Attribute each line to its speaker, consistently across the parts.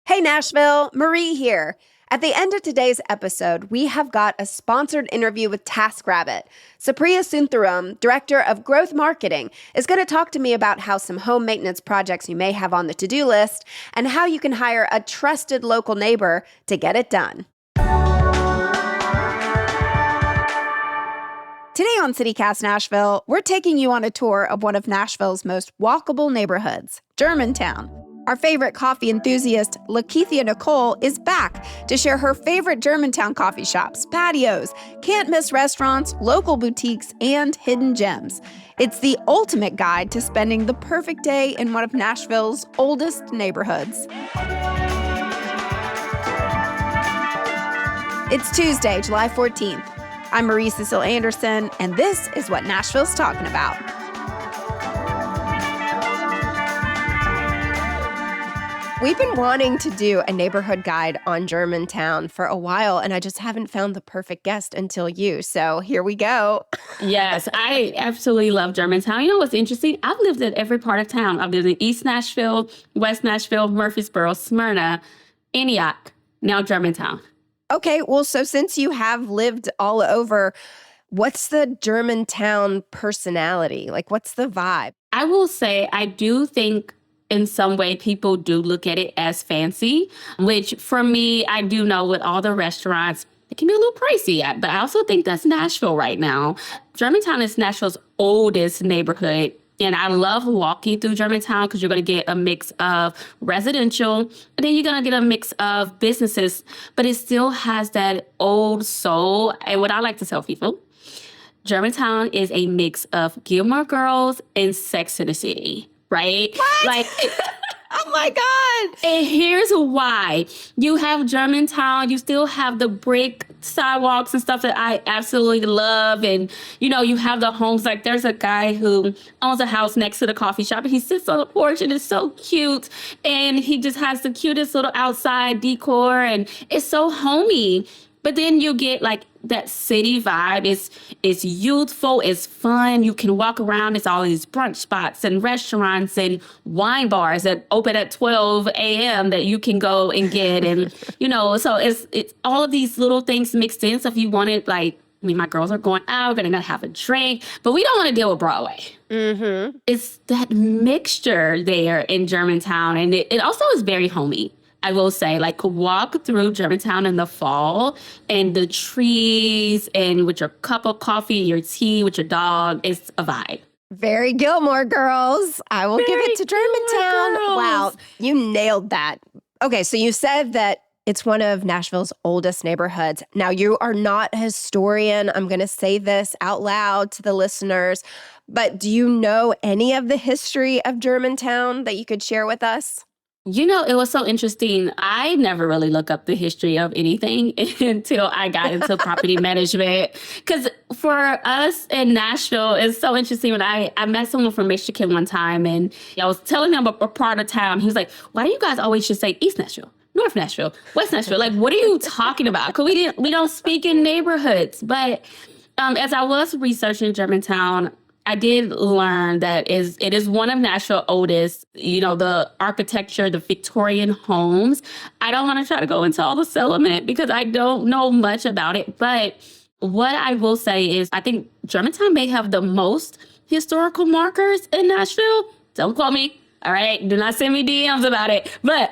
Speaker 1: Hey Nashville, Marie here. At the end of today's episode, we have got a sponsored interview with TaskRabbit. Supriya Sundaram, Director of Growth Marketing, is going to talk to me about how some home maintenance projects you may have on the to-do list and how you can hire a trusted local neighbor to get it done. Today on CityCast Nashville, we're taking you on a tour of one of Nashville's most walkable neighborhoods, Germantown. Our favorite coffee enthusiast, Lakeithia Nicole, is back to share her favorite Germantown coffee shops, patios, can't-miss restaurants, local boutiques, and hidden gems. It's the ultimate guide to spending the perfect day in one of Nashville's oldest neighborhoods. It's Tuesday, July 14th. I'm Marie Cecile Anderson, and this is what Nashville's talking about. We've been wanting to do a neighborhood guide on Germantown for a while, and I just haven't found the perfect guest until you. So here we go.
Speaker 2: Yes, I absolutely love Germantown. You know what's interesting? I've lived in every part of town. I've lived in East Nashville, West Nashville, Murfreesboro, Smyrna, Antioch, now Germantown.
Speaker 1: Okay, well, so since you have lived all over, what's the Germantown personality? Like, what's the vibe?
Speaker 2: I will say I do think in some way people do look at it as fancy, which for me, I do know with all the restaurants, it can be a little pricey, but I also think that's Nashville right now. Germantown is Nashville's oldest neighborhood. And I love walking through Germantown because you're going to get a mix of residential, and then you're going to get a mix of businesses, but it still has that old soul. And what I like to tell people, Germantown is a mix of Gilmore Girls and Sex and the City, right?
Speaker 1: What?
Speaker 2: Like,
Speaker 1: oh my God.
Speaker 2: And here's why. You have Germantown, you still have the brick sidewalks and stuff that I absolutely love. And, you know, you have the homes. Like there's a guy who owns a house next to the coffee shop and he sits on the porch and it's so cute. And he just has the cutest little outside decor and it's so homey. But then you get like that city vibe. It's youthful, it's fun. You can walk around. It's all these brunch spots and restaurants and wine bars that open at 12 a.m. that you can go and get. And, you know, so it's all of these little things mixed in. So if you wanted, like, I mean, my girls are going out and they're going to have a drink, but we don't want to deal with Broadway.
Speaker 1: Mm-hmm.
Speaker 2: It's that mixture there in Germantown. And it also is very homey. I will say, like, walk through Germantown in the fall and the trees and with your cup of coffee, your tea, with your dog, it's a vibe.
Speaker 1: Very Gilmore Girls. I will give it to Germantown. Wow, you nailed that. Okay, so you said that it's one of Nashville's oldest neighborhoods. Now, you are not a historian. I'm going to say this out loud to the listeners, but do you know any of the history of Germantown that you could share with us?
Speaker 2: You know, it was so interesting. I never really look up the history of anything until I got into property management. Because for us in Nashville, it's so interesting. When I met someone from Michigan one time, and I was telling him a part of town. He was like, why do you guys always just say East Nashville, North Nashville, West Nashville? Like, what are you talking about? Because we don't speak in neighborhoods. But as I was researching Germantown, I did learn that it is one of Nashville's oldest, you know, the architecture, the Victorian homes. I don't want to try to go into all the settlement because I don't know much about it. But what I will say is I think Germantown may have the most historical markers in Nashville. Don't quote me. All right, do not send me DMs about it. But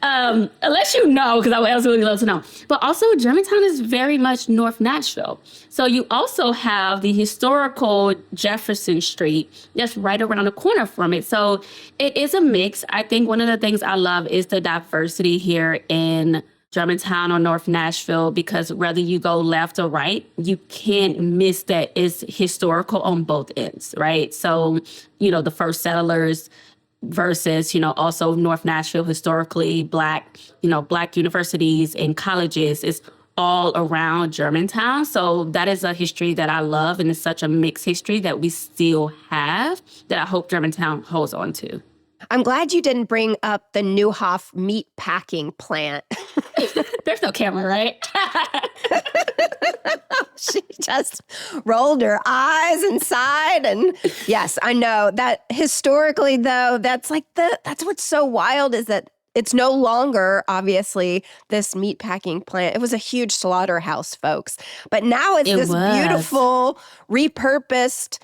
Speaker 2: unless you know, because I would absolutely love to know. But also, Germantown is very much North Nashville. So you also have the historical Jefferson Street that's right around the corner from it. So it is a mix. I think one of the things I love is the diversity here in Germantown or North Nashville, because whether you go left or right, you can't miss that it's historical on both ends, right? So, you know, the first settlers versus, you know, also North Nashville, historically Black universities and colleges is all around Germantown. So that is a history that I love, and it's such a mixed history that we still have that I hope Germantown holds on to.
Speaker 1: I'm glad you didn't bring up the Neuhoff meat packing plant.
Speaker 2: There's no camera, right?
Speaker 1: She just rolled her eyes and sighed. And yes, I know that historically, though, that's what's so wild is that
Speaker 3: It's no longer, obviously, this meat packing plant. It was a huge slaughterhouse, folks. But now it's
Speaker 2: It
Speaker 3: this
Speaker 2: was.
Speaker 3: beautiful, repurposed,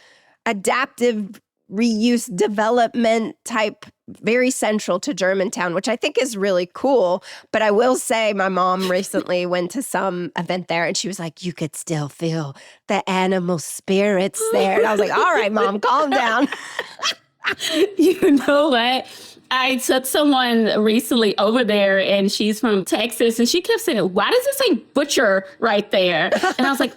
Speaker 3: adaptive reuse development type, very central to Germantown, which I think is really cool. But I will say my mom recently went to some event there and she was like, you could still feel the animal spirits there. And I was like, all right, Mom, calm down.
Speaker 2: You know what? I took someone recently over there and she's from Texas and she kept saying, why does it say butcher right there? And I was like,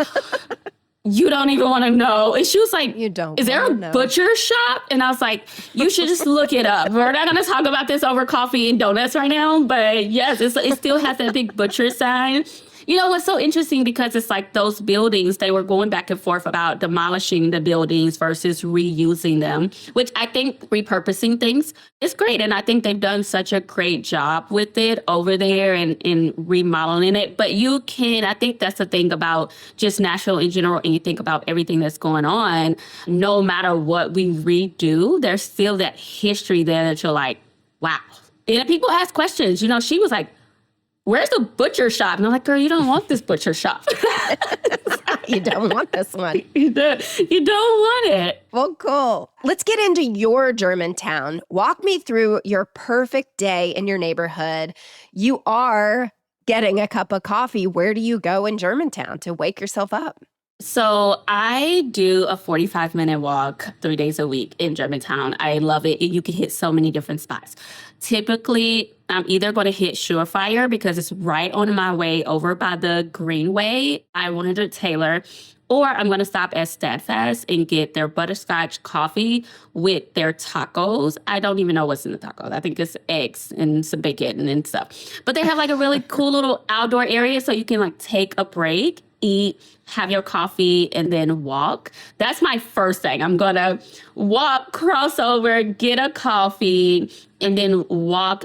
Speaker 2: you don't even want to know. And she was like,
Speaker 3: You don't
Speaker 2: is there a
Speaker 3: wanna know.
Speaker 2: butcher shop? And I was like, you should just look it up. We're not going to talk about this over coffee and donuts right now. But yes, it still has that big butcher sign. You know, what's so interesting because it's like those buildings, they were going back and forth about demolishing the buildings versus reusing them, which I think repurposing things is great. And I think they've done such a great job with it over there and remodeling it. But you can, I think that's the thing about just Nashville in general, and you think about everything that's going on, no matter what we redo, there's still that history there that you're like, wow. And people ask questions. You know, she was like, where's the butcher shop? And I'm like, girl, you don't want this butcher shop.
Speaker 3: You don't want this one.
Speaker 2: You don't want it.
Speaker 3: Well, cool. Let's get into your Germantown. Walk me through your perfect day in your neighborhood. You are getting a cup of coffee. Where do you go in Germantown to wake yourself up?
Speaker 2: So I do a 45-minute walk 3 days a week in Germantown. I love it. You can hit so many different spots. Typically, I'm either going to hit Surefire because it's right on my way over by the Greenway, I-100 Taylor, or I'm going to stop at Steadfast and get their butterscotch coffee with their tacos. I don't even know what's in the tacos. I think it's eggs and some bacon and stuff. But they have like a really cool little outdoor area so you can like take a break, eat, have your coffee, and then walk. That's my first thing. I'm going to walk, cross over, get a coffee, and then walk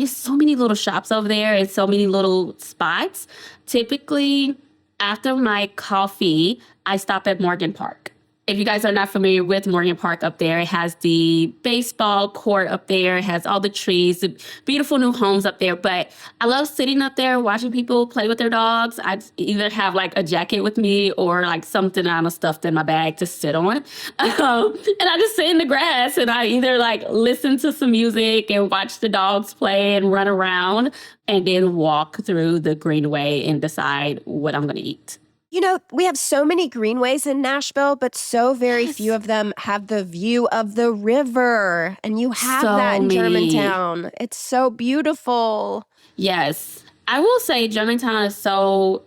Speaker 2: so many little shops over there and so many little spots. Typically, after my coffee, I stop at Morgan Park. If you guys are not familiar with Morgan Park up there, it has the baseball court up there. It has all the trees, the beautiful new homes up there. But I love sitting up there, watching people play with their dogs. I either have like a jacket with me or like something I'm stuffed in my bag to sit on. And I just sit in the grass and I either like listen to some music and watch the dogs play and run around and then walk through the Greenway and decide what I'm going to eat.
Speaker 3: You know, we have so many greenways in Nashville, but so very few of them have the view of the river. And you have that in Germantown. It's so beautiful.
Speaker 2: Yes. I will say Germantown is so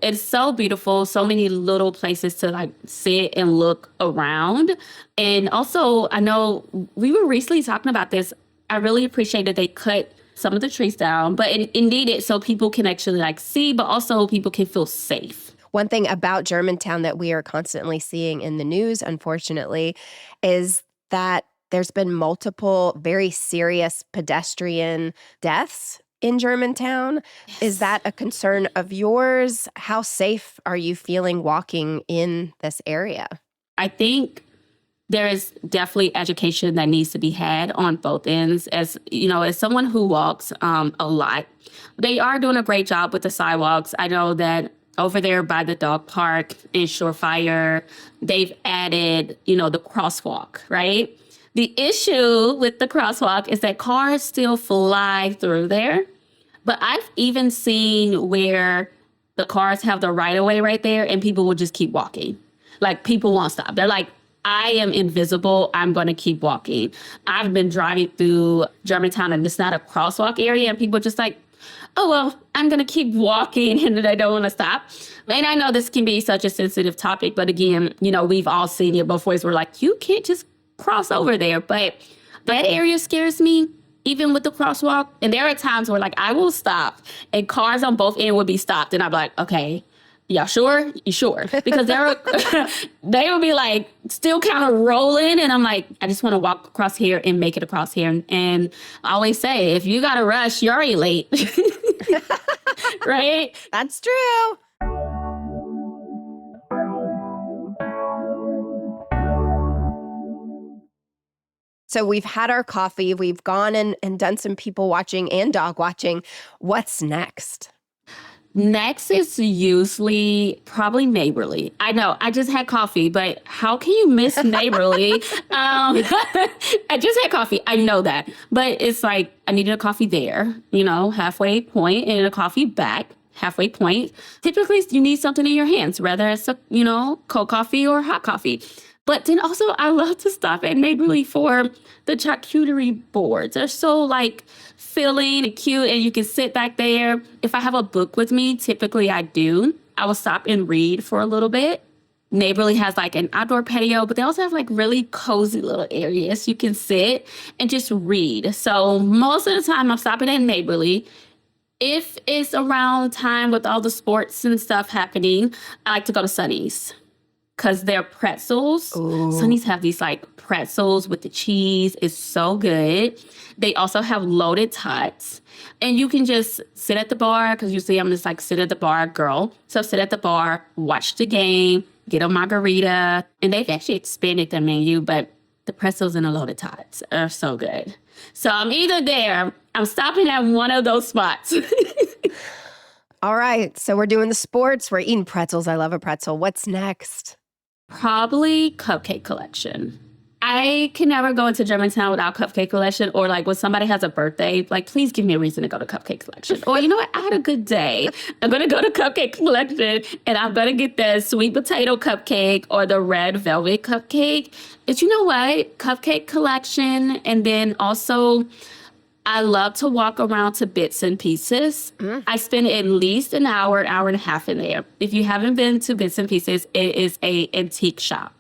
Speaker 2: beautiful. So many little places to like sit and look around. And also, I know we were recently talking about this. I really appreciate that they cut some of the trees down, but it needed so people can actually like see, but also people can feel safe.
Speaker 3: One thing about Germantown that we are constantly seeing in the news, unfortunately, is that there's been multiple very serious pedestrian deaths in Germantown.
Speaker 2: Yes.
Speaker 3: Is that a concern of yours? How safe are you feeling walking in this area?
Speaker 2: I think there is definitely education that needs to be had on both ends. As you know, as someone who walks a lot, they are doing a great job with the sidewalks. I know that over there by the dog park in Surefire, they've added, the crosswalk, right? The issue with the crosswalk is that cars still fly through there. But I've even seen where the cars have the right of way right there and people will just keep walking. Like people won't stop. They're like, I am invisible. I'm going to keep walking. I've been driving through Germantown and it's not a crosswalk area and people just like, oh, well, I'm going to keep walking and I don't want to stop. And I know this can be such a sensitive topic, but again, we've all seen it before. We're like, you can't just cross over there. But that area scares me, even with the crosswalk. And there are times where like I will stop and cars on both ends will be stopped. And I'm like, okay, y'all sure? You sure? Because they will be like still kind of rolling. And I'm like, I just want to walk across here and make it across here. And I always say, if you got to rush, you're already late. Right?
Speaker 3: That's true. So we've had our coffee. We've gone and done some people watching and dog watching. What's next?
Speaker 2: Next is usually probably Neighborly. I know I just had coffee, but how can you miss Neighborly? I just had coffee. I know that. But it's like I needed a coffee there, halfway point, and a coffee back, halfway point. Typically, you need something in your hands, whether it's cold coffee or hot coffee. But then also, I love to stop at Neighborly for the charcuterie boards. They're so filling and cute, and you can sit back there. If I have a book with me, typically I do, I will stop and read for a little bit. Neighborly has an outdoor patio, but they also have really cozy little areas you can sit and just read. So most of the time I'm stopping at Neighborly. If it's around time with all the sports and stuff happening, I like to go to Sonny's. Because they're pretzels.
Speaker 3: Ooh.
Speaker 2: Sonny's have these pretzels with the cheese. It's so good. They also have loaded tots. And you can just sit at the bar, because usually I'm just sit at the bar girl. So sit at the bar, watch the game, get a margarita. And they've actually expanded their menu, but the pretzels and the loaded tots are so good. So I'm either there, I'm stopping at one of those spots.
Speaker 3: All right. So we're doing the sports. We're eating pretzels. I love a pretzel. What's next?
Speaker 2: Probably Cupcake Collection. I can never go into Germantown without Cupcake Collection, or when somebody has a birthday, please give me a reason to go to Cupcake Collection. Or you know what? I had a good day. I'm going to go to Cupcake Collection, and I'm going to get the sweet potato cupcake or the red velvet cupcake. But you know what? Cupcake Collection, and then also I love to walk around to Bits and Pieces. I spend at least an hour and a half in there. If you haven't been to Bits and Pieces, it is an antique shop.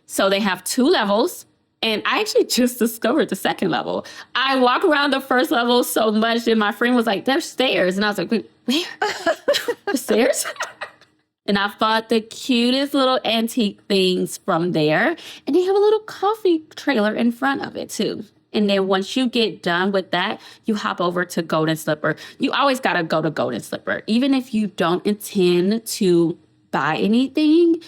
Speaker 2: So they have 2 levels, and I actually just discovered the second level. I walk around the first level so much, and my friend was like, "There's stairs." And I was like, "Wait, where? The stairs?" And I bought the cutest little antique things from there. And they have a little coffee trailer in front of it, too. And then once you get done with that, you hop over to Golden Slipper. You always got to go to Golden Slipper. Even if you don't intend to buy anything,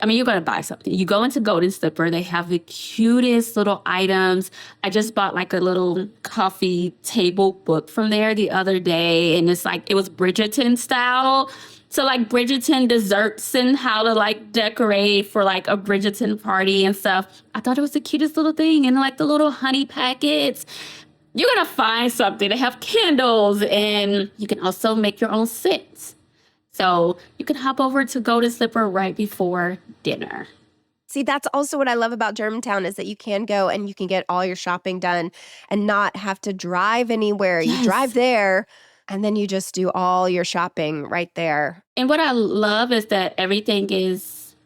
Speaker 2: you're going to buy something. You go into Golden Slipper. They have the cutest little items. I just bought a little coffee table book from there the other day. And it's it was Bridgerton style. So Bridgerton desserts and how to decorate for a Bridgerton party and stuff. I thought it was the cutest little thing. And the little honey packets. You're going to find something. They have candles, and you can also make your own scents. So you can hop over to Golden Slipper right before dinner.
Speaker 3: See, that's also what I love about Germantown is that you can go and you can get all your shopping done and not have to drive anywhere.
Speaker 2: Yes.
Speaker 3: You drive there, and then you just do all your shopping right there.
Speaker 2: And what I love is that everything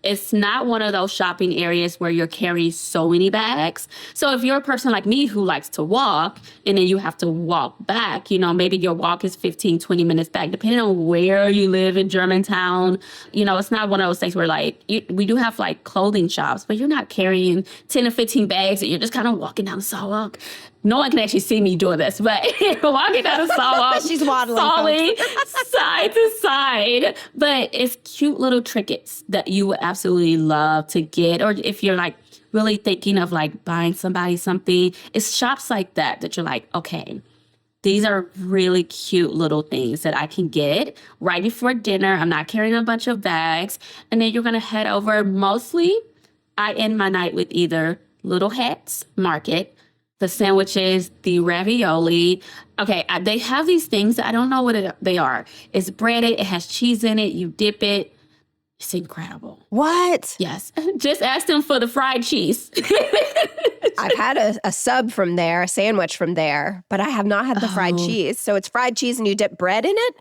Speaker 2: it's not one of those shopping areas where you're carrying so many bags. So if you're a person like me who likes to walk, and then you have to walk back, maybe your walk is 15, 20 minutes back, depending on where you live in Germantown. It's not one of those things where we do have clothing shops, but you're not carrying 10 or 15 bags and you're just kind of walking down the sidewalk. No one can actually see me doing this, but walking down the sidewalk,
Speaker 3: she's waddling,
Speaker 2: falling side to side. But it's cute little trinkets that you would absolutely love to get. Or if you're really thinking of buying somebody something, it's shops like that you're okay, these are really cute little things that I can get right before dinner. I'm not carrying a bunch of bags. And then you're going to head over. Mostly, I end my night with either Little Hats Market, the sandwiches, the ravioli. Okay, they have these things. I don't know what they are. It's breaded. It has cheese in it. You dip it. It's incredible.
Speaker 3: What?
Speaker 2: Yes. Just ask them for the fried cheese.
Speaker 3: I've had a sub from there, a sandwich from there, but I have not had the fried cheese. So it's fried cheese and you dip bread in it?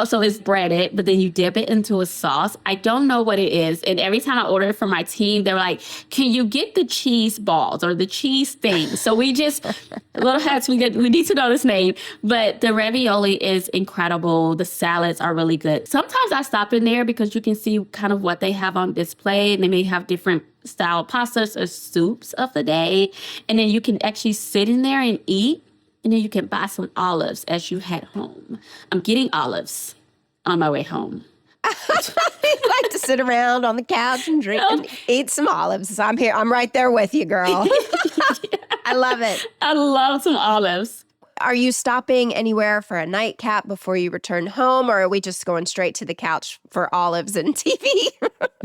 Speaker 2: So it's breaded, but then you dip it into a sauce. I don't know what it is. And every time I order it for my team, they're like, "Can you get the cheese balls or the cheese thing?" So we just, Little Hats, we need to know this name. But the ravioli is incredible. The salads are really good. Sometimes I stop in there because you can see kind of what they have on display. And they may have different style pastas or soups of the day. And then you can actually sit in there and eat. And then you can buy some olives as you head home. I'm getting olives on my way home.
Speaker 3: I like to sit around on the couch and drink and eat some olives. I'm here. I'm right there with you, girl. I love it.
Speaker 2: I love some olives.
Speaker 3: Are you stopping anywhere for a nightcap before you return home, or are we just going straight to the couch for olives and TV?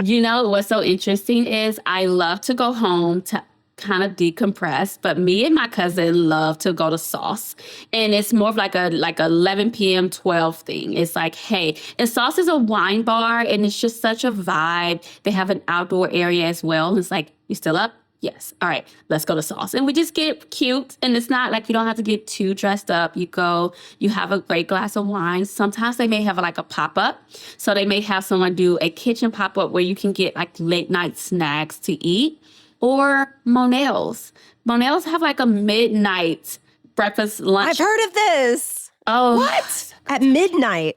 Speaker 2: You know, what's so interesting is I love to go home to kind of decompress, but me and my cousin love to go to Sauce. And it's more of like a 11 p.m., 12 thing. It's like, hey, and Sauce is a wine bar and it's just such a vibe. They have an outdoor area as well. It's like, you still up? Yes. All right, let's go to Sauce. And we just get cute. And it's not like you don't have to get too dressed up. You go, you have a great glass of wine. Sometimes they may have like a pop-up. So they may have someone do a kitchen pop-up where you can get like late night snacks to eat. Or Monell's. Monell's have like a midnight breakfast lunch.
Speaker 3: I've heard of this.
Speaker 2: Oh.
Speaker 3: What? At midnight?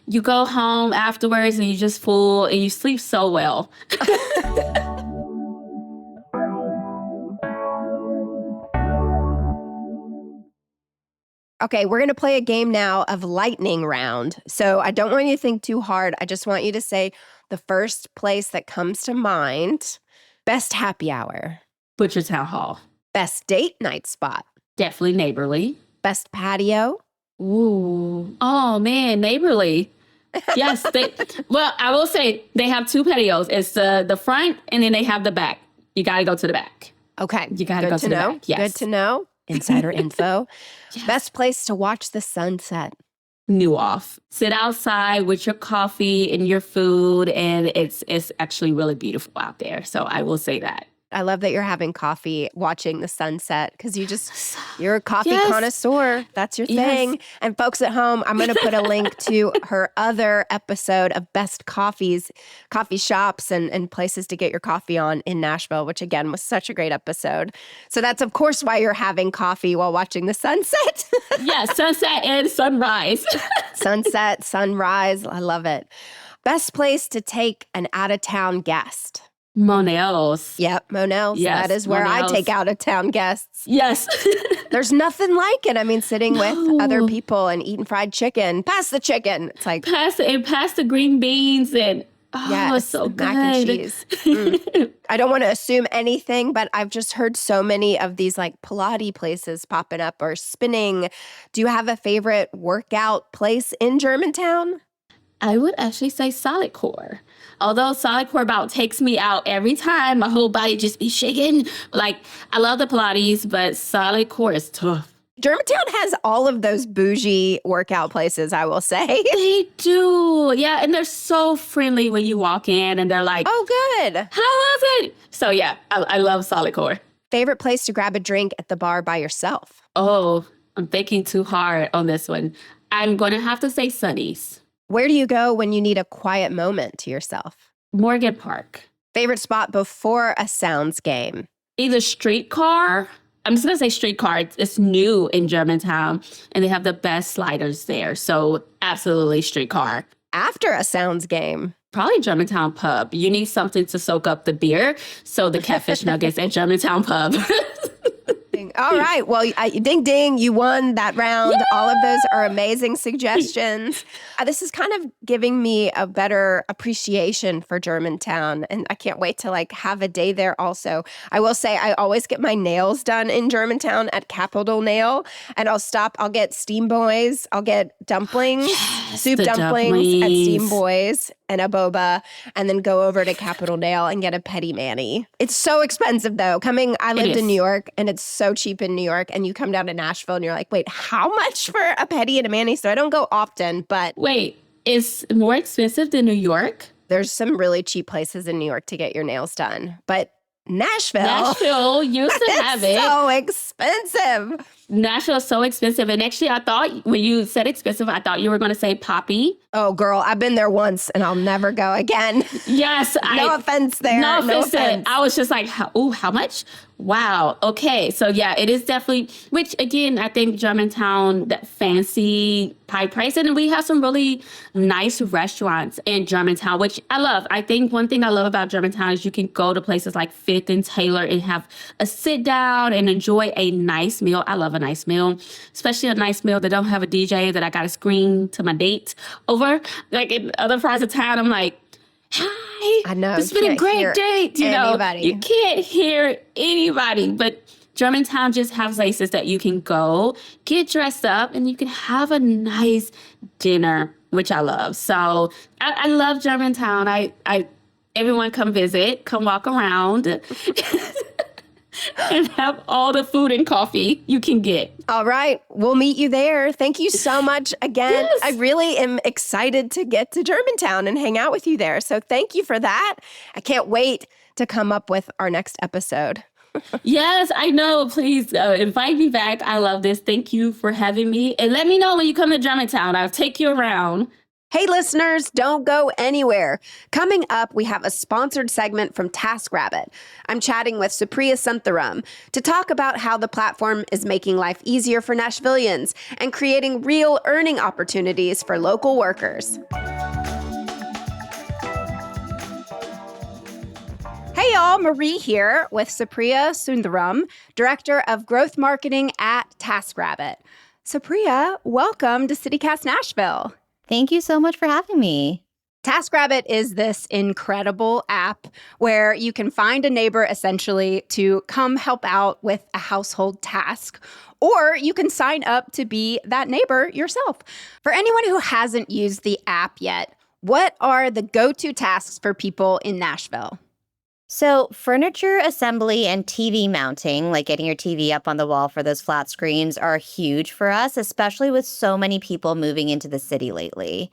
Speaker 2: You go home afterwards and you just full and you sleep so well.
Speaker 3: Okay, we're going to play a game now of lightning round. So I don't want you to think too hard. I just want you to say the first place that comes to mind. Best happy hour.
Speaker 2: Butchertown Hall.
Speaker 3: Best date night spot.
Speaker 2: Definitely Neighborly.
Speaker 3: Best patio.
Speaker 2: Ooh. Oh, man, Neighborly. Yes. Well, I will say they have two patios. It's the front and then they have the back. You got to go to the back.
Speaker 3: Okay.
Speaker 2: You got to go to the back. Yes.
Speaker 3: Good to know. Insider info.
Speaker 2: Yes.
Speaker 3: Best place to watch the sunset.
Speaker 2: New off. Sit outside with your coffee and your food, and it's actually really beautiful out there. So I will say that.
Speaker 3: I love that you're having coffee watching the sunset because you're a coffee
Speaker 2: Yes.
Speaker 3: connoisseur. That's your thing.
Speaker 2: Yes.
Speaker 3: And folks at home, I'm going to put a link to her other episode of best coffee shops and places to get your coffee on in Nashville, which again was such a great episode. So that's of course why you're having coffee while watching the sunset.
Speaker 2: Yes, sunset and sunrise.
Speaker 3: Sunset, sunrise. I love it. Best place to take an out-of-town guest.
Speaker 2: Monell's.
Speaker 3: Yep, Monell's.
Speaker 2: Yes,
Speaker 3: that is where
Speaker 2: Monell's.
Speaker 3: I take out-of-town guests.
Speaker 2: Yes.
Speaker 3: There's nothing like it. I mean, sitting with other
Speaker 2: No.
Speaker 3: people and eating fried chicken. Pass the chicken. It's like,
Speaker 2: Pass the green beans and
Speaker 3: yes,
Speaker 2: it's so good.
Speaker 3: mac and cheese. I don't want to assume anything, but I've just heard so many of these like Pilates places popping up or spinning. Do you have a favorite workout place in Germantown?
Speaker 2: I would actually say Solid Core. Although Solid Core about takes me out every time, my whole body just be shaking. Like, I love the Pilates, but Solid Core is tough.
Speaker 3: Germantown has all of those bougie workout places, I will say.
Speaker 2: They do. Yeah, and they're so friendly when you walk in and they're like,
Speaker 3: Oh, good.
Speaker 2: how was it? So yeah, I love Solid Core.
Speaker 3: Favorite place to grab a drink at the bar by yourself?
Speaker 2: Oh, I'm thinking too hard on this one. I'm going to have to say Sunny's.
Speaker 3: Where do you go when you need a quiet moment to yourself?
Speaker 2: Morgan Park.
Speaker 3: Favorite spot before a sounds game?
Speaker 2: Either Streetcar. I'm just going to say Streetcar. It's new in Germantown, and they have the best sliders there. So absolutely Streetcar.
Speaker 3: After a sounds game?
Speaker 2: Probably Germantown Pub. You need something to soak up the beer. So the catfish nuggets at Germantown Pub.
Speaker 3: All right. Well, ding, ding. You won that round.
Speaker 2: Yay!
Speaker 3: All of those are amazing suggestions. This is kind of giving me a better appreciation for Germantown. And I can't wait to like have a day there also. I will say I always get my nails done in Germantown at Capital Nail. And I'll get Steam Boys. I'll get dumplings, soup
Speaker 2: the
Speaker 3: dumplings at Steam
Speaker 2: dumplings.
Speaker 3: Boys and a boba. And then go over to Capital Nail and get a Petty Manny. It's so expensive though. I lived in
Speaker 2: is.
Speaker 3: New York and it's so cheap in New York, and you come down to Nashville and you're like, wait, how much for a Petty and a Manny? So I don't go often, but
Speaker 2: Wait, it's more expensive than New York?
Speaker 3: there's some really cheap places in New York to get your nails done. But Nashville
Speaker 2: used to have it.
Speaker 3: so expensive.
Speaker 2: Nashville is so expensive. And actually, I thought when you said expensive, I thought you were going to say Poppy.
Speaker 3: Oh, girl, I've been there once and I'll never go again.
Speaker 2: Yes.
Speaker 3: No offense there.
Speaker 2: No offense.
Speaker 3: offense.
Speaker 2: I was just like, how much? Wow. Okay. So yeah, it is definitely, which again, I think Germantown, that fancy high price. And we have some really nice restaurants in Germantown, which I love. I think one thing I love about Germantown is you can go to places like Fifth and Taylor and have a sit down and enjoy a nice meal. I love a nice meal, especially a nice meal that don't have a DJ that I got to scream to my date over. Like in other parts of town, I'm like, hi.
Speaker 3: I know,
Speaker 2: It's
Speaker 3: you
Speaker 2: been a
Speaker 3: can't
Speaker 2: great
Speaker 3: hear
Speaker 2: date. You
Speaker 3: anybody.
Speaker 2: know, you can't hear anybody. But Germantown just has places that you can go, get dressed up, and you can have a nice dinner, which I love. So I love Germantown. Everyone come visit, come walk around. And have all the food and coffee you can get.
Speaker 3: All right. We'll meet you there. Thank you so much again.
Speaker 2: Yes.
Speaker 3: I really am excited to get to Germantown and hang out with you there. So thank you for that. I can't wait to come up with our next episode.
Speaker 2: Yes, I know. Please invite me back. I love this. Thank you for having me. And let me know when you come to Germantown. I'll take you around.
Speaker 1: Hey, listeners, don't go anywhere. Coming up, we have a sponsored segment from TaskRabbit. I'm chatting with Supriya Suntharam to talk about how the platform is making life easier for Nashvillians and creating real earning opportunities for local workers. Hey y'all, Marie here with Supriya Suntharam, Director of Growth Marketing at TaskRabbit. Supriya, welcome to CityCast Nashville.
Speaker 4: Thank you so much for having me.
Speaker 1: TaskRabbit is this incredible app where you can find a neighbor essentially to come help out with a household task, or you can sign up to be that neighbor yourself. For anyone who hasn't used the app yet, what are the go-to tasks for people in Nashville?
Speaker 4: So furniture assembly and TV mounting, like getting your TV up on the wall for those flat screens, are huge for us, especially with so many people moving into the city lately.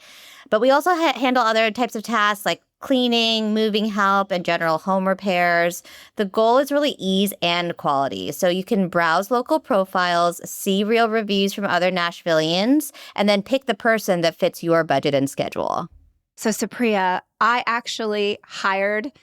Speaker 4: But we also handle other types of tasks like cleaning, moving help, and general home repairs. The goal is really ease and quality. So you can browse local profiles, see real reviews from other Nashvillians, and then pick the person that fits your budget and schedule.
Speaker 1: So Supriya, I actually hired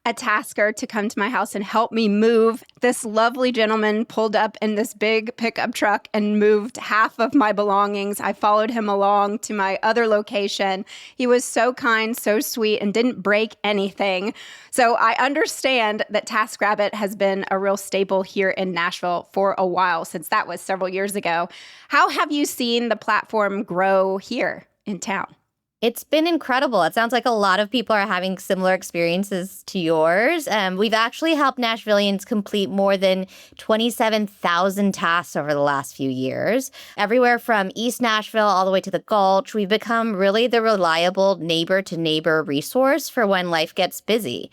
Speaker 1: a tasker to come to my house and help me move. This lovely gentleman pulled up in this big pickup truck and moved half of my belongings. I followed him along to my other location. He was so kind, so sweet, and didn't break anything. So I understand that TaskRabbit has been a real staple here in Nashville for a while, since that was several years ago. How have you seen the platform grow here in town?
Speaker 4: It's been incredible. It sounds like a lot of people are having similar experiences to yours. We've actually helped Nashvillians complete more than 27,000 tasks over the last few years. Everywhere from East Nashville all the way to the Gulch, we've become really the reliable neighbor-to-neighbor resource for when life gets busy.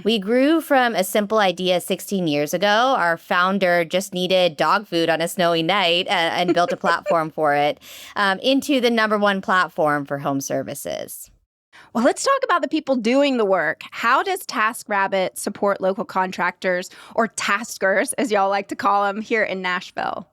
Speaker 4: We grew from a simple idea 16 years ago. Our founder just needed dog food on a snowy night and built a platform for it, into the #1 platform for home service.
Speaker 1: Well, let's talk about the people doing the work. How does TaskRabbit support local contractors, or taskers, as y'all like to call them, here in Nashville?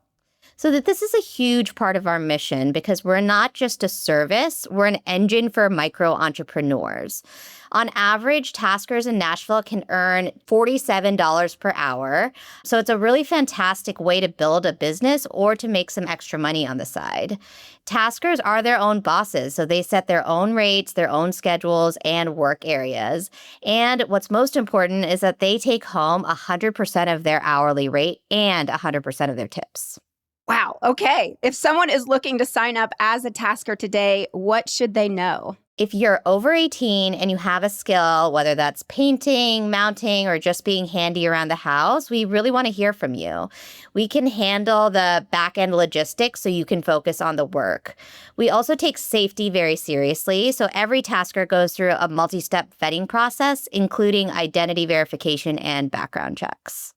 Speaker 4: So that this is a huge part of our mission, because we're not just a service, we're an engine for micro entrepreneurs. On average, taskers in Nashville can earn $47 per hour. So it's a really fantastic way to build a business or to make some extra money on the side. Taskers are their own bosses, so they set their own rates, their own schedules, and work areas. And what's most important is that they take home 100% of their hourly rate and 100% of their tips.
Speaker 1: Wow. Okay. If someone is looking to sign up as a tasker today, what should they know?
Speaker 4: If you're over 18 and you have a skill, whether that's painting, mounting, or just being handy around the house, we really want to hear from you. We can handle the back-end logistics so you can focus on the work. We also take safety very seriously, so every tasker goes through a multi-step vetting process, including identity verification and background checks.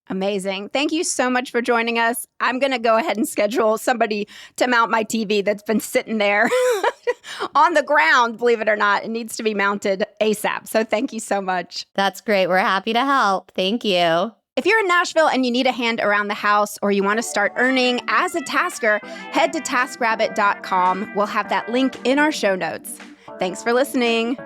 Speaker 1: Amazing. Thank you so much for joining us. I'm going to go ahead and schedule somebody to mount my TV that's been sitting there on the ground, believe it or not. It needs to be mounted ASAP. So thank you so much.
Speaker 4: That's great. We're happy to help. Thank you.
Speaker 1: If you're in Nashville and you need a hand around the house, or you want to start earning as a tasker, head to taskrabbit.com. We'll have that link in our show notes. Thanks for listening.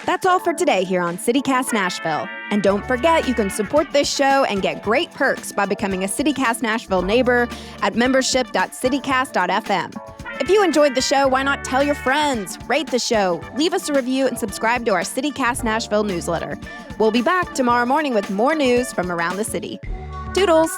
Speaker 1: That's all for today here on CityCast Nashville. And don't forget, you can support this show and get great perks by becoming a CityCast Nashville neighbor at membership.citycast.fm. If you enjoyed the show, why not tell your friends, rate the show, leave us a review, and subscribe to our CityCast Nashville newsletter. We'll be back tomorrow morning with more news from around the city. Toodles!